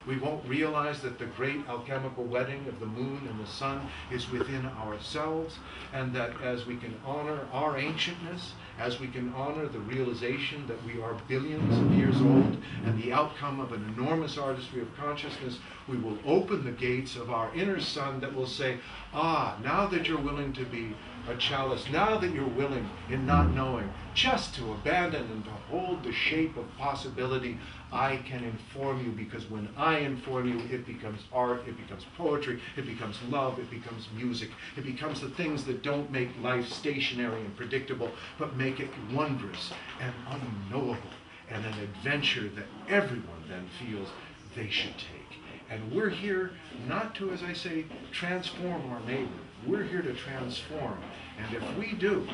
We won't realize that the great alchemical wedding of the moon and the sun is within ourselves, and that as we can honor our ancientness, as we can honor the realization that we are billions of years old and the outcome of an enormous artistry of consciousness, we will open the gates of our inner sun that will say, ah, now that you're willing to be a chalice, now that you're willing in not knowing just to abandon and to hold the shape of possibility, I can inform you, because when I inform you, it becomes art, it becomes poetry, it becomes love, it becomes music, it becomes the things that don't make life stationary and predictable, but make it wondrous and unknowable, and an adventure that everyone then feels they should take. And we're here not to, as I say, transform our neighbor. We're here to transform. And if we do,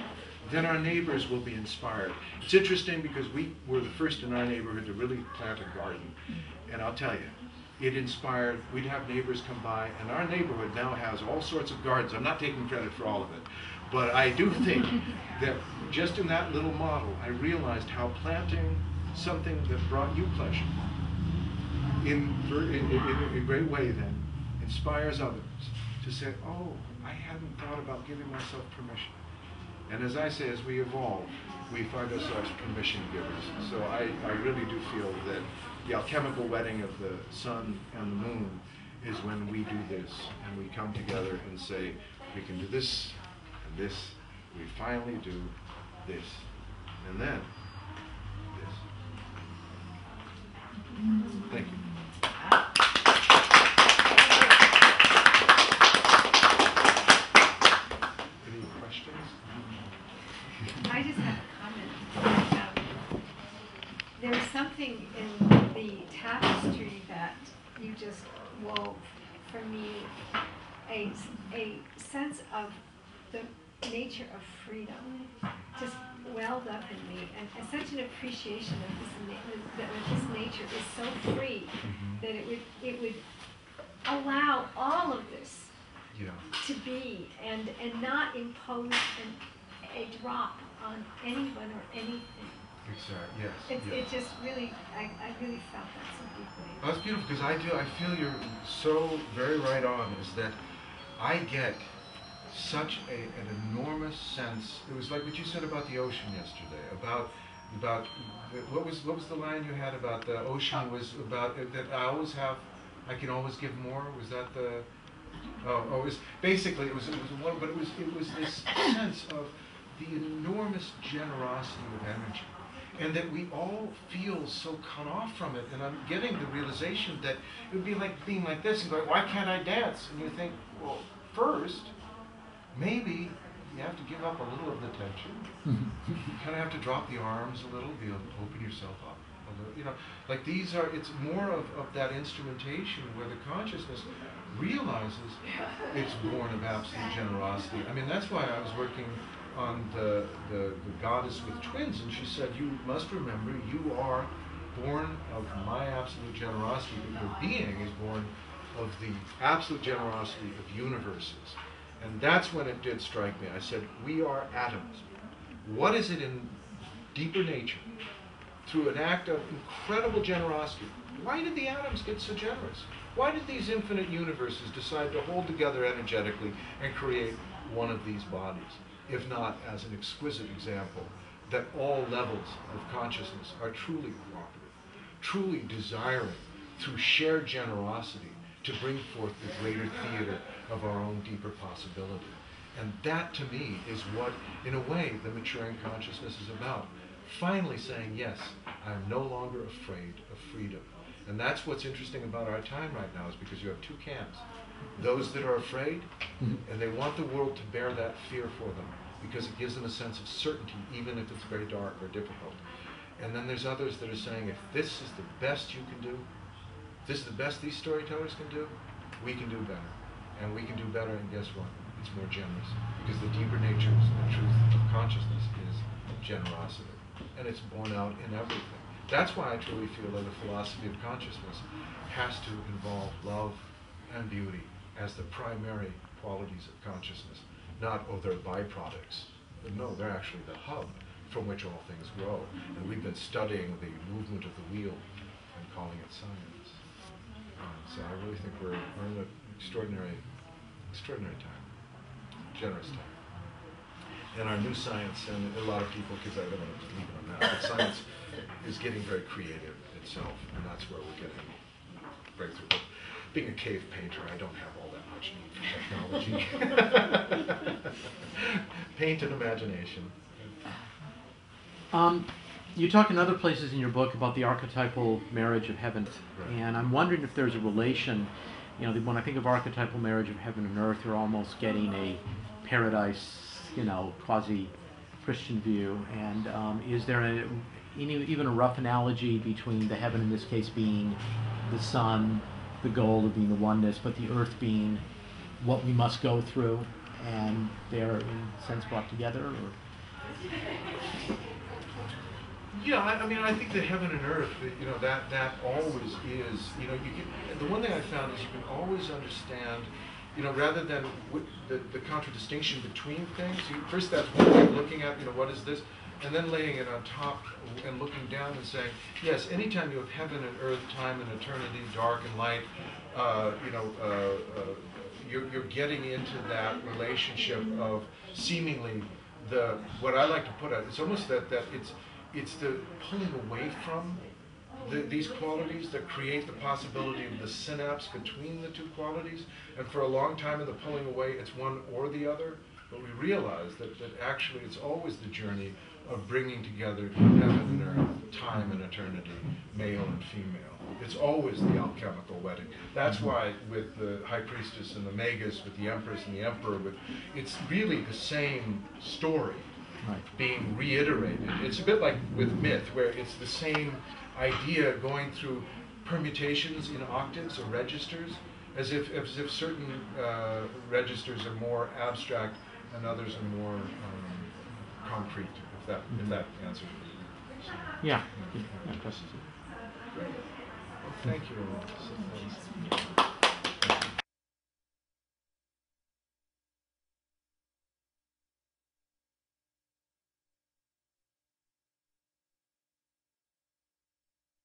then our neighbors will be inspired. It's interesting because we were the first in our neighborhood to really plant a garden. And I'll tell you, it inspired, we'd have neighbors come by, and our neighborhood now has all sorts of gardens. I'm not taking credit for all of it. But I do think that just in that little model, I realized how planting something that brought you pleasure in a great way then inspires others to say, oh, I hadn't thought about giving myself permission. And as I say, as we evolve, we find ourselves permission givers. So I really do feel that the alchemical wedding of the sun and the moon is when we do this, and we come together and say, we can do this and this, we finally do this, and then this. Thank you. Any questions? I just have a comment. There's something in the tapestry that you just wove for me, a sense of the nature of freedom just welled up in me, and such an appreciation of this nature is so free that it would allow all of this to be and not impose a drop on anyone or anything. Exactly. Yes. It just really, I really felt that so deeply. That's beautiful, because I feel you're so very right on. Is that I get such an enormous sense. It was like what you said about the ocean yesterday. About what was the line you had about the ocean? Was about that I can always give more. Was that the? Oh, it was basically it was one, but it was this sense of the enormous generosity of energy, and that we all feel so cut off from it. And I'm getting the realization that it would be like being like this and going, why can't I dance? And you think, well, first, maybe you have to give up a little of the tension. You kind of have to drop the arms a little, open yourself up a little. Like these are, it's more of that instrumentation where the consciousness realizes it's born of absolute generosity. I mean, that's why I was working on the goddess with twins, and she said, you must remember you are born of my absolute generosity, but your being is born of the absolute generosity of universes. And that's when it did strike me. I said, we are atoms. What is it in deeper nature, through an act of incredible generosity? Why did the atoms get so generous? Why did these infinite universes decide to hold together energetically and create one of these bodies, if not as an exquisite example that all levels of consciousness are truly cooperative, truly desiring through shared generosity to bring forth the greater theater of our own deeper possibility. And that, to me, is what, in a way, the maturing consciousness is about. Finally saying, yes, I'm no longer afraid of freedom. And that's what's interesting about our time right now, is because you have two camps. Those that are afraid, and they want the world to bear that fear for them, because it gives them a sense of certainty, even if it's very dark or difficult. And then there's others that are saying, if this is the best you can do, if this is the best these storytellers can do, we can do better. And we can do better, and guess what? It's more generous. Because the deeper nature and the truth of consciousness is generosity. And it's borne out in everything. That's why I truly feel that the philosophy of consciousness has to involve love and beauty as the primary qualities of consciousness. Not, oh, they're byproducts. But no, they're actually the hub from which all things grow. And we've been studying the movement of the wheel and calling it science. So I really think we're in an extraordinary time, generous time. And our new science, and a lot of people, because I don't want to leave it on that, but science is getting very creative itself, and that's where we're getting breakthrough. But being a cave painter, I don't have all that much need for technology. Paint and imagination. You talk in other places in your book about the archetypal marriage of heaven, Right. and I'm wondering if there's a relation. You know, when I think of archetypal marriage of heaven and earth, you're almost getting a paradise, quasi-Christian view. And is there even a rough analogy between the heaven in this case being the sun, the goal of being the oneness, but the earth being what we must go through, and they're in a sense brought together? Or? Yeah, I mean, I think that heaven and earth, that always is, the one thing I found is you can always understand, rather than the contradistinction between things. First, that's one way of looking at, what is this? And then laying it on top and looking down and saying, yes, anytime you have heaven and earth, time and eternity, dark and light, you're getting into that relationship of seemingly what I like to put out, it's almost that it's the pulling away from these qualities that create the possibility of the synapse between the two qualities. And for a long time in the pulling away, it's one or the other. But we realize that actually it's always the journey of bringing together heaven and earth, time and eternity, male and female. It's always the alchemical wedding. That's why with the High Priestess and the Magus, with the Empress and the Emperor, it's really the same story. Right. Being reiterated. It's a bit like with myth, where it's the same idea going through permutations in octaves or registers, as if certain registers are more abstract and others are more concrete. If that answers it. Yeah. Great. Well, thank you all.